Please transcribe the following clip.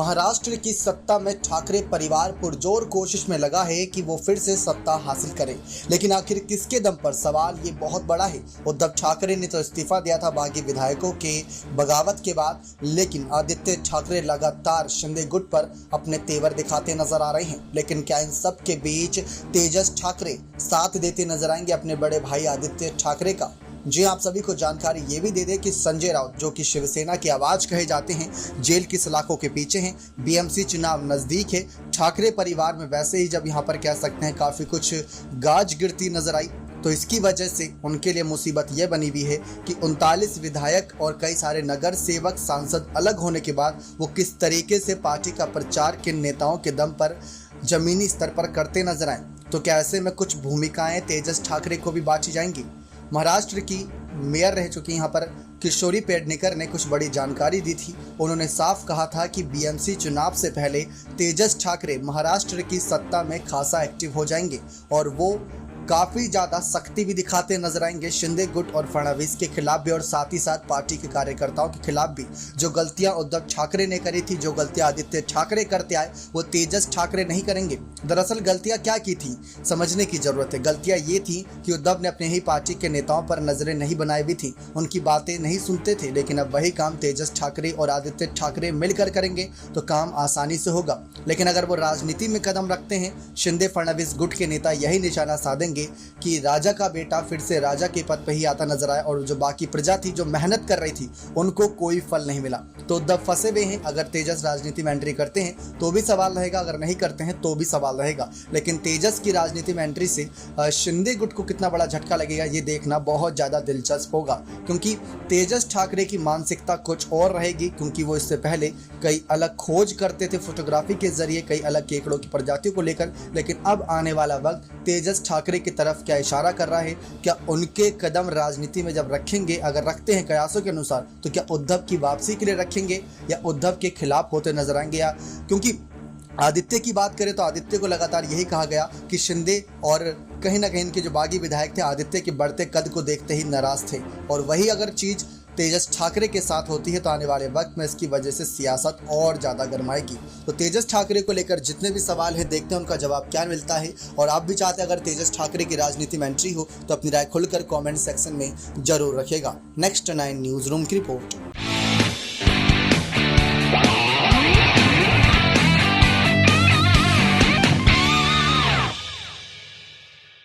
महाराष्ट्र की सत्ता में ठाकरे परिवार पुरजोर कोशिश में लगा है कि वो फिर से सत्ता हासिल करे, लेकिन आखिर किसके दम पर, सवाल ये बहुत बड़ा है। उद्धव ठाकरे ने तो इस्तीफा दिया था बागी विधायकों के बगावत के बाद, लेकिन आदित्य ठाकरे लगातार शिंदे गुट पर अपने तेवर दिखाते नजर आ रहे हैं। लेकिन क्या इन सब के बीच तेजस ठाकरे साथ देते नजर आएंगे अपने बड़े भाई आदित्य ठाकरे का? जी, आप सभी को जानकारी ये भी दे दें कि संजय राउत, जो कि शिवसेना की आवाज कहे जाते हैं, जेल की सलाखों के पीछे हैं। बीएमसी चुनाव नजदीक है। ठाकरे परिवार में वैसे ही जब यहाँ पर कह सकते हैं काफी कुछ गाज गिरती नजर आई, तो इसकी वजह से उनके लिए मुसीबत यह बनी हुई है कि 39 विधायक और कई सारे नगर सेवक सांसद अलग होने के बाद वो किस तरीके से पार्टी का प्रचार किन नेताओं के दम पर जमीनी स्तर पर करते नजर आए। तो क्या ऐसे में कुछ भूमिकाएं तेजस ठाकरे को भी बांटी जाएंगी? महाराष्ट्र की मेयर रह चुकी यहाँ पर किशोरी पेडनेकर ने कुछ बड़ी जानकारी दी थी। उन्होंने साफ कहा था कि बीएमसी चुनाव से पहले तेजस ठाकरे महाराष्ट्र की सत्ता में खासा एक्टिव हो जाएंगे और वो काफी ज्यादा सख्ती भी दिखाते नजर आएंगे शिंदे गुट और फडणवीस के खिलाफ भी, और साथ ही साथ पार्टी के कार्यकर्ताओं के खिलाफ भी। जो गलतियां उद्धव ठाकरे ने करी थी, जो गलतियां आदित्य ठाकरे करते आए, वो तेजस ठाकरे नहीं करेंगे। दरअसल गलतियां क्या की थी समझने की जरूरत है। गलतियां ये थी कि उद्धव ने अपने ही पार्टी के नेताओं पर नजरें नहीं बनाई हुई थी, उनकी बातें नहीं सुनते थे। लेकिन अब वही काम तेजस ठाकरे और आदित्य ठाकरे मिलकर करेंगे तो काम आसानी से होगा। लेकिन अगर वो राजनीति में कदम रखते हैं, शिंदे फडणवीस गुट के नेता यही निशाना साधेंगे कि राजा का बेटा फिर से राजा के पद पर ही आता नजर आया, और जो बाकी प्रजा थी, जो मेहनत कर रही थी, उनको कोई फल नहीं मिला। तो उद्धव फंसे हुए हैं। अगर तेजस राजनीति में एंट्री करते हैं तो भी सवाल रहेगा, अगर नहीं करते हैं तो भी सवाल रहेगा। लेकिन तेजस की राजनीति में एंट्री से शिंदे गुट को कितना बड़ा झटका लगेगा, ये देखना बहुत ज्यादा दिलचस्प होगा, क्योंकि तेजस ठाकरे की मानसिकता कुछ और रहेगी। क्योंकि वो इससे पहले कई अलग खोज करते थे फोटोग्राफी के जरिए, कई अलग केकड़ों की प्रजातियों को लेकर। लेकिन अब आने वाला वक्त तेजस ठाकरे की तरफ क्या इशारा कर रहा है? क्या उनके कदम राजनीति में जब रखेंगे, अगर रखते हैं कयासों के अनुसार, तो क्या उद्धव की वापसी के लिए रखेंगे या उद्धव के खिलाफ होते नजर आएंगे? या क्योंकि आदित्य की बात करें तो आदित्य को लगातार यही कहा गया कि शिंदे और कहीं ना कहीं इनके जो बागी विधायक थे, आदित्य के बढ़ते कद को देखते ही नाराज थे। और वही अगर चीज तेजस ठाकरे के साथ होती है तो आने वाले वक्त में इसकी वजह से सियासत और ज़्यादा गर्माएगी। तो तेजस ठाकरे को लेकर जितने भी सवाल हैं, देखते हैं उनका जवाब क्या मिलता है। और आप भी चाहते हैं अगर तेजस ठाकरे की राजनीति में एंट्री हो तो अपनी राय खुलकर कमेंट सेक्शन में जरूर रखिएगा। नेक्स्ट 9 न्यूज़ रूम की रिपोर्ट।